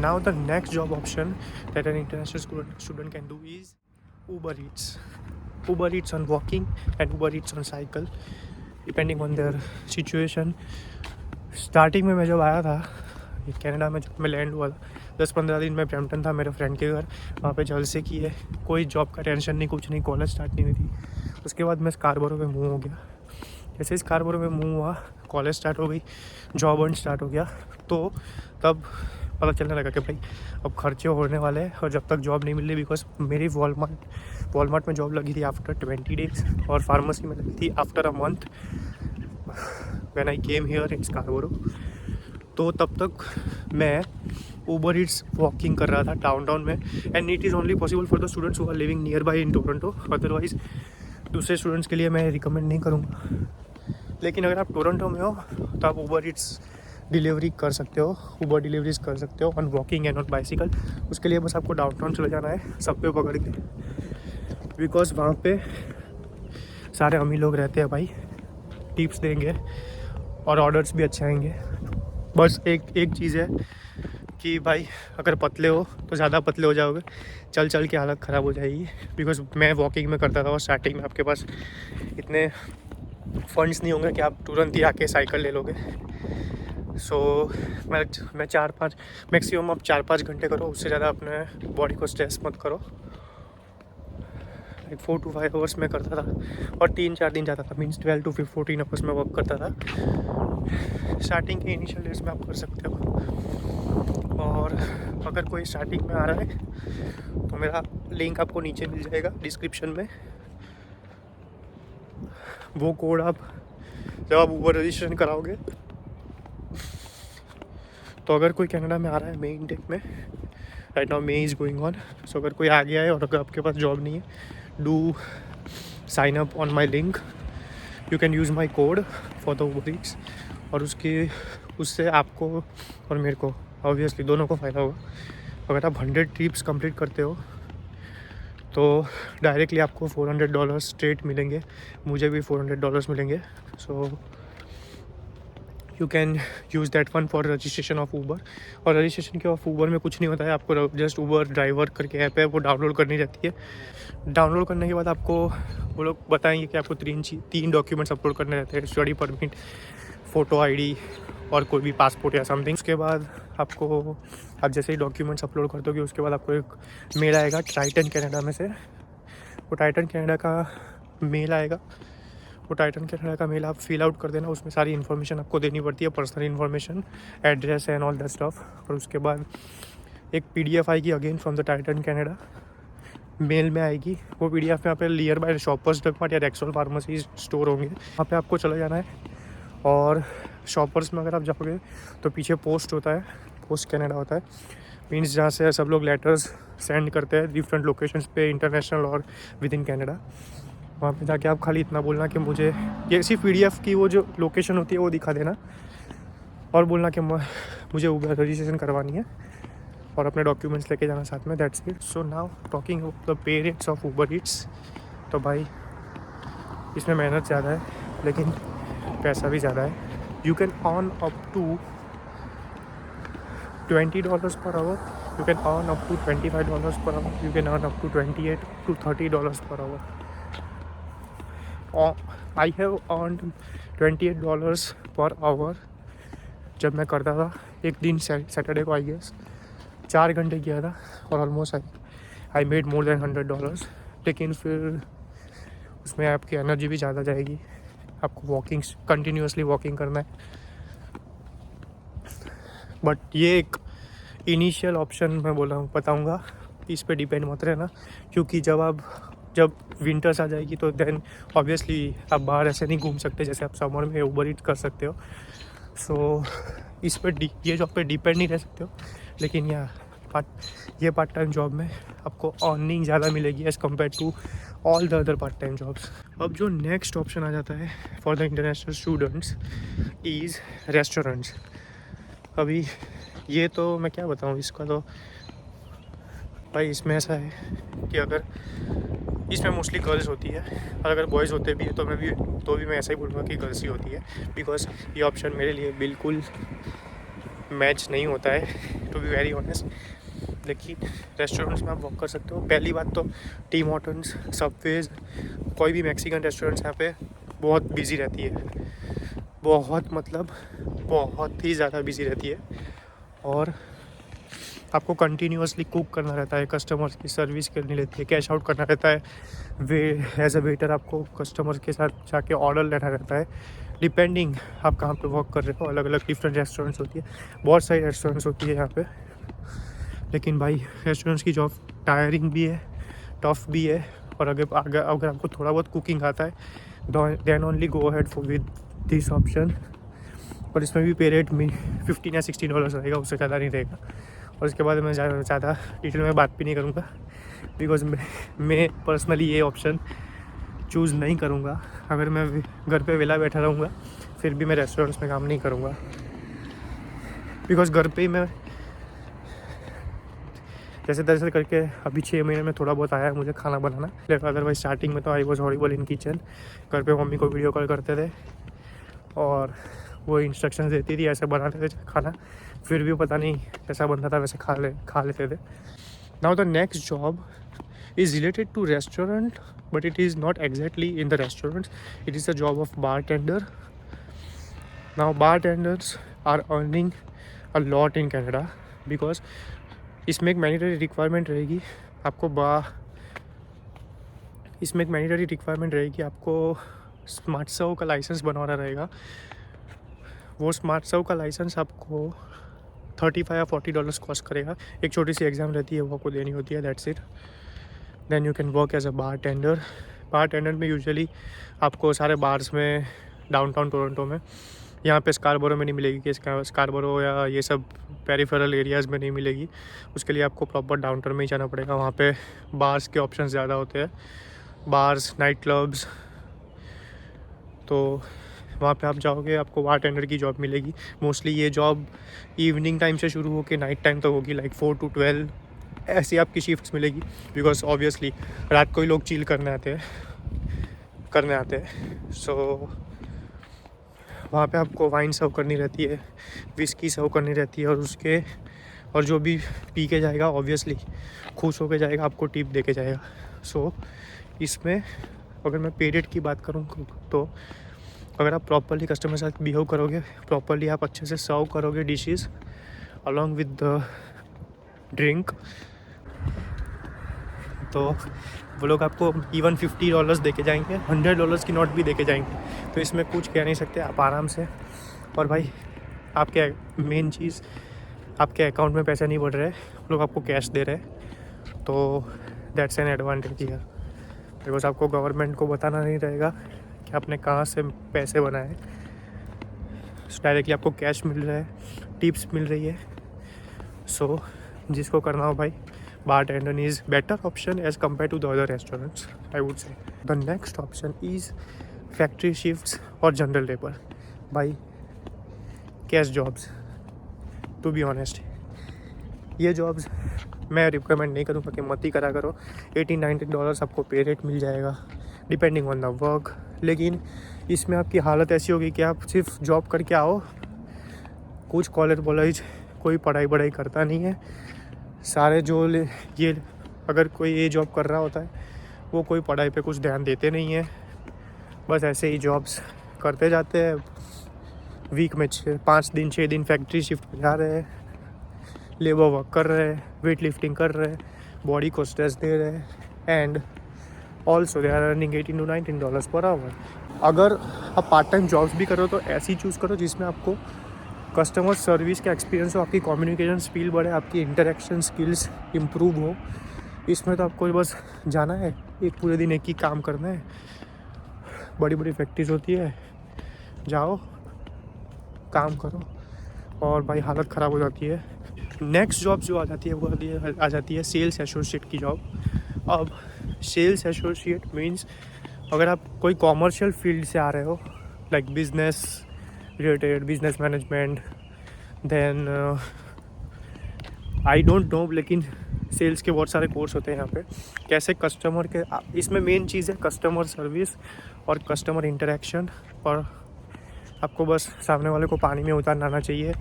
Now the next job option that an international student can do is Uber Eats. Uber Eats on walking and Uber Eats on cycle, depending on their situation. Starting में मैं जब आया था Canada में, जब मैं land हुआ था 10-15 दिन में ब्रैम्पटन था मेरे फ्रेंड के घर, वहाँ पे जलसे किए, कोई जॉब का टेंशन नहीं, कुछ नहीं, कॉलेज स्टार्ट नहीं हुई थी। उसके बाद मैं स्कारबोरो में मूव हो गया। जैसे स्कारबोरो में मूव हुआ, कॉलेज स्टार्ट हो गई, जॉब अर्न स्टार्ट हो गया, तो तब पता चलने लगा कि भाई अब खर्चे होने वाले हैं और जब तक जॉब नहीं मिल रही, बिकॉज मेरी वॉलमार्ट में जॉब लगी थी आफ्टर 20 डेज और फार्मेसी में लगी थी after a month when I came here in Scarborough. तो तब तक मैं ऊबर ईट्स वॉकिंग कर रहा था डाउनटाउन में, and it is only possible for the students who are living near by in Toronto. Otherwise दूसरे स्टूडेंट्स के लिए मैं रिकमेंड नहीं करूँगा। लेकिन अगर आप टोरंटो में हो तो आप ऊबर ईट्स डिलीवरी कर सकते हो, ऊबर डिलीवरीज कर सकते हो on walking and on bicycle. उसके लिए बस आपको डाउनटाउन चले जाना है सब पे पकड़ के, बिकॉज वहाँ पे सारे अमीर लोग रहते हैं भाई, टिप्स देंगे और ऑर्डर्स भी अच्छे आएंगे। बस एक चीज़ है कि भाई अगर पतले हो तो ज़्यादा पतले हो जाओगे, चल चल के हालत ख़राब हो जाएगी। बिकॉज मैं वॉकिंग में करता था और स्टार्टिंग में आपके पास इतने फंड्स नहीं होंगे कि आप तुरंत ही आके साइकिल ले लोगे। सो मैं 4-5 मैक्सिमम आप 4-5 घंटे करो, उससे ज़्यादा अपने बॉडी को स्ट्रेस मत करो। 4 to 5 आवर्स में करता था और 3-4 दिन जाता था, मीन्स 12 to 14 आवर्स में वर्क करता था। स्टार्टिंग के इनिशियल डेज में आप कर सकते हो। और अगर कोई स्टार्टिंग में आ रहा है तो मेरा लिंक आपको नीचे मिल जाएगा डिस्क्रिप्शन में। वो कोड आप जब आप ऊबर रजिस्ट्रेशन कराओगे, तो अगर कोई कनाडा में आ रहा है मे इनटेक में, right now May is going on, so अगर कोई आ गया है और अगर आपके पास जॉब नहीं है, do sign up on my link, you can use my code for the Uber Eats, और उससे आपको और मेरे को ऑब्वियसली दोनों को फ़ायदा होगा। अगर आप 100 ट्रिप्स कंप्लीट करते हो तो डायरेक्टली आपको $400 स्ट्रेट मिलेंगे, मुझे भी $400 मिलेंगे। So you can use that one for registration of Uber. और रजिस्ट्रेशन के ऑफ ऊबर में कुछ नहीं होता है, आपको जस्ट ऊबर ड्राइवर करके ऐप है, वो डाउनलोड करनी रहती है। डाउनलोड करने के बाद आपको वो लोग बताएंगे कि आपको 3 डॉक्यूमेंट्स अपलोड करने रहते हैं, स्टडी परमिट, फ़ोटो आईडी और कोई भी पासपोर्ट या समथिंग। उसके बाद आप जैसे ही डॉक्यूमेंट्स अपलोड कर दोगे, उसके बाद आपको एक मेल आएगा टाइटन कनाडा में से। वो टाइटन कनाडा का मेल आएगा, वो टाइटन कनाडा का मेल आप फिल आउट कर देना। उसमें सारी इन्फॉर्मेशन आपको देनी पड़ती है, personal information, address and all that stuff. और उसके बाद एक PDF आएगी again from the Titan Canada, mail में आएगी। वो PDF में यहाँ पे नियर बाय शॉपर्स डॉट या रेक्सोल फार्मेसी स्टोर होंगे, वहाँ पे आपको चला जाना है। और शॉपर्स में अगर आप जाओगे तो पीछे पोस्ट होता है, पोस्ट कनाडा होता है, मीन्स जहाँ से सब लोग लेटर्स सेंड करते हैं डिफरेंट लोकेशंस पे, इंटरनेशनल और विद इन कैनेडा। वहाँ पे जाके आप खाली इतना बोलना कि मुझे ये सिर्फ PDF की वो जो लोकेशन होती है वो दिखा देना, और बोलना कि मुझे ऊबर रजिस्ट्रेशन करवानी है और अपने डॉक्यूमेंट्स लेके जाना साथ में, that's it. So now talking about the pay rates of Uber Eats. तो भाई इसमें मेहनत ज़्यादा है लेकिन पैसा भी ज़्यादा है। You can earn up to $20 per hour, you can earn up to $25 per hour, you can earn up to $28 to $30 per hour. I have earned $28 per hour जब मैं करता था। एक दिन सैटरडे को आई गेस 4 घंटे किया था और almost I made more than $100। लेकिन फिर उसमें आपकी एनर्जी भी ज़्यादा जाएगी, आपको कंटिन्यूसली वॉकिंग करना है। बट ये एक इनिशियल ऑप्शन मैं बताऊंगा, इस पे डिपेंड मत रहना, क्योंकि जब विंटर्स आ जाएगी तो देन ऑब्वियसली आप बाहर ऐसे नहीं घूम सकते जैसे आप समर में ऊबर ईट कर सकते हो। सो इस पे ये जॉब पे डिपेंड नहीं रह सकते हो। लेकिन ये पार्ट टाइम जॉब में आपको अर्निंग ज़्यादा मिलेगी as compared to all the other part time jobs. अब जो नेक्स्ट ऑप्शन आ जाता है for the international students is restaurants. अभी ये तो मैं क्या बताऊँ इसका, तो भाई इसमें ऐसा है कि अगर इसमें मोस्टली गर्ल्स होती है, और अगर बॉयज़ होते भी है तो मैं ऐसा ही बोलूँगा कि गर्ल्स ही होती है, बिकॉज ये ऑप्शन मेरे लिए बिल्कुल मैच नहीं होता है टू बी वेरी ऑनेस्ट, लेकिन रेस्टोरेंट्स में आप वॉक कर सकते हो। पहली बात तो टीम हॉर्टन्स, सबवेज, कोई भी मैक्सिकन रेस्टोरेंट्स यहाँ पे बहुत बिजी रहती है, बहुत मतलब बहुत ही ज़्यादा बिजी रहती है। और आपको कंटिन्यूअसली कुक करना रहता है, कस्टमर्स की सर्विस करनी रहती है, कैश आउट करना रहता है, एज अ वेटर आपको कस्टमर के साथ जाके ऑर्डर लेना रहता है। डिपेंडिंग आप कहाँ पे वर्क कर रहे हो, अलग अलग डिफरेंट रेस्टोरेंट्स होती है, बहुत सारी रेस्टोरेंट्स होती है यहाँ पे। लेकिन भाई रेस्टोरेंट्स की जॉब टायरिंग भी है, टफ भी है। और अगर आपको थोड़ा बहुत कुकिंग आता है then only go ahead for with this option. और इसमें भी पे रेट में $15 या $16 रहेगा, उससे ज़्यादा नहीं रहेगा। और उसके बाद मैं ज़्यादा डिटेल में बात भी नहीं करूँगा, बिकॉज मैं पर्सनली ये ऑप्शन चूज़ नहीं करूँगा। अगर मैं घर पे वेला बैठा रहूँगा फिर भी मैं रेस्टोरेंट्स में काम नहीं करूँगा, बिकॉज घर पे ही मैं जैसे तैसे करके अभी 6 महीने में थोड़ा बहुत आया है मुझे खाना बनाना। लेकिन अदरवाइज स्टार्टिंग में तो I was horrible in kitchen. घर पे मम्मी को वीडियो कॉल करते थे और वो इंस्ट्रक्शंस देती थी, ऐसे बनाते थे खाना, फिर भी पता नहीं कैसा बनता था, वैसे खा लेते थे। Now the next job is related to restaurant, but it is not exactly in the restaurants. It is the job of bartender. Now bartenders are earning a lot in Canada because इसमें एक mandatory requirement रहेगी आपको smart सर्व का licence बनवाना रहेगा। वो smart सर्व का licence आपको $35 या $40 कॉस्ट करेगा। एक छोटी सी एग्ज़ाम रहती है, वो आपको देनी होती है, that's it. Then you can work as a bartender में यूजुअली आपको सारे बार्स में डाउनटाउन टोरंटो में, यहाँ पे स्कारबोरो में नहीं मिलेगी, कि स्कारबोरो या ये सब पेरिफेरल एरियाज़ में नहीं मिलेगी। उसके लिए आपको प्रॉपर डाउनटाउन में ही जाना पड़ेगा। वहाँ पे बार्स के ऑप्शन ज़्यादा होते हैं, बार्स, नाइट क्लब्स। तो वहाँ पे आप जाओगे, आपको बार टेंडर की जॉब मिलेगी। मोस्टली ये जॉब इवनिंग टाइम से शुरू होकर नाइट टाइम तक होगी, लाइक 4 to 12 ऐसी आपकी शिफ्ट्स मिलेगी। बिकॉज ऑब्वियसली रात को ही लोग चिल करने आते हैं। सो वहाँ पे आपको वाइन सर्व करनी रहती है, विस्की सर्व करनी रहती है, और जो भी पी के जाएगा ऑब्वियसली खुश होके जाएगा, आपको टिप दे के जाएगा। सो इसमें अगर मैं पे रेट की बात करूँ तो अगर आप प्रॉपरली कस्टमर के साथ बिहेव करोगे, प्रॉपरली आप अच्छे से सर्व करोगे dishes along with the drink, तो वो लोग आपको इवन $50 दे के जाएंगे, $100 की नोट भी दे के जाएंगे। तो इसमें कुछ कह नहीं सकते, आप आराम से। और भाई आपके मेन चीज़, आपके अकाउंट में पैसे नहीं बढ़ रहे, लोग आपको कैश दे रहे, तो that's an advantage here. Because आपको गवर्नमेंट को बताना नहीं रहेगा कि आपने कहाँ से पैसे बनाए, डायरेक्टली आपको कैश मिल रहा है, टिप्स मिल रही है। सो जिसको करना हो भाई, bartender is better option as compared to the other restaurants, I would say. The next option is factory shifts or general labor. By cash jobs, to be honest, ये जॉब्स मैं रिकमेंड नहीं करूँगा कि मत ही करा करो। $18-19 आपको पे रेट मिल जाएगा डिपेंडिंग ऑन द वर्क। लेकिन इसमें आपकी हालत ऐसी होगी कि आप सिर्फ जॉब करके आओ, कुछ कॉलेज कोई पढ़ाई करता नहीं है। सारे ये अगर कोई ये जॉब कर रहा होता है, वो कोई पढ़ाई पे कुछ ध्यान देते नहीं है, बस ऐसे ही जॉब्स करते जाते हैं। वीक में 6 दिन फैक्ट्री शिफ्ट पे जा रहे हैं, लेबर वर्क कर रहे हैं, वेट लिफ्टिंग कर रहे हैं, बॉडी को स्ट्रेस दे रहे हैं, and also they are earning $18 to $19 per hour. अगर आप पार्ट टाइम जॉब्स भी करो तो ऐसी चूज़ करो जिसमें आपको कस्टमर सर्विस का एक्सपीरियंस हो, आपकी कम्युनिकेशन स्किल बढ़े, आपकी इंटरेक्शन स्किल्स इम्प्रूव हो। इसमें तो आपको बस जाना है, एक पूरे दिन एक ही काम करना है। बड़ी फैक्ट्रीज होती है, जाओ काम करो, और भाई हालत ख़राब हो जाती है। नेक्स्ट जॉब जो आ जाती है वो आ जाती है सेल्स एसोसिएट की जॉब। अब सेल्स एसोसिएट मीन्स अगर आप कोई कॉमर्शियल फील्ड से आ रहे हो, like business related, business management, then I don't know, लेकिन सेल्स के बहुत सारे कोर्स होते हैं यहाँ पे। कैसे कस्टमर के, इसमें मेन चीज़ है कस्टमर सर्विस और कस्टमर इंटरेक्शन, और आपको बस सामने वाले को पानी में उतारना आना चाहिए,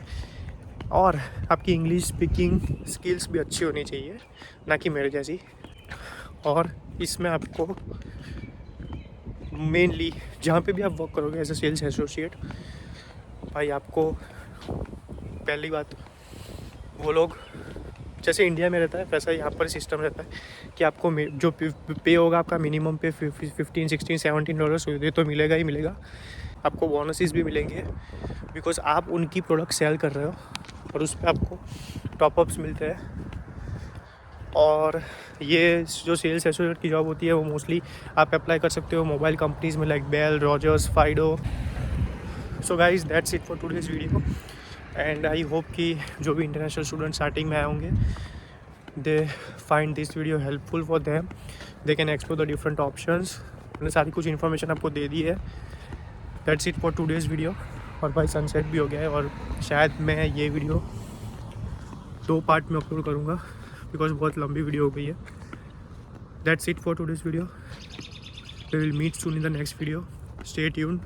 और आपकी इंग्लिश स्पीकिंग स्किल्स भी अच्छी होनी चाहिए, ना कि मेरे जैसी। और इसमें आपको मेनली जहाँ पे भी आप वर्क करोगे एज ए सेल्स एसोसिएट, भाई आपको पहली बात, वो लोग जैसे इंडिया में रहता है वैसा यहाँ पर सिस्टम रहता है कि आपको जो पे होगा आपका मिनिमम पे $15, $16, $17 ये तो मिलेगा ही मिलेगा। आपको बोनसेस भी मिलेंगे बिकॉज आप उनकी प्रोडक्ट सेल कर रहे हो और उस पर आपको टॉपअप्स मिलते हैं। और ये जो सेल्स एसोसिएट की जॉब होती है वो मोस्टली आप अप्लाई कर सकते हो मोबाइल कंपनीज़ में like Bell, Rogers, Fido. So guys that's it for today's video and I hope कि जो भी इंटरनेशनल स्टूडेंट स्टार्टिंग में आए होंगे they find this video helpful for them, they can explore the different options. मैंने सारी कुछ इन्फॉर्मेशन आपको दे दी है। That's it for today's video. और भाई सनसेट भी हो गया है और शायद मैं ये वीडियो 2 पार्ट में अपलोड करूँगा बिकॉज बहुत लंबी वीडियो हो गई है। That's it for today's video. We will meet soon in the next video. Stay tuned.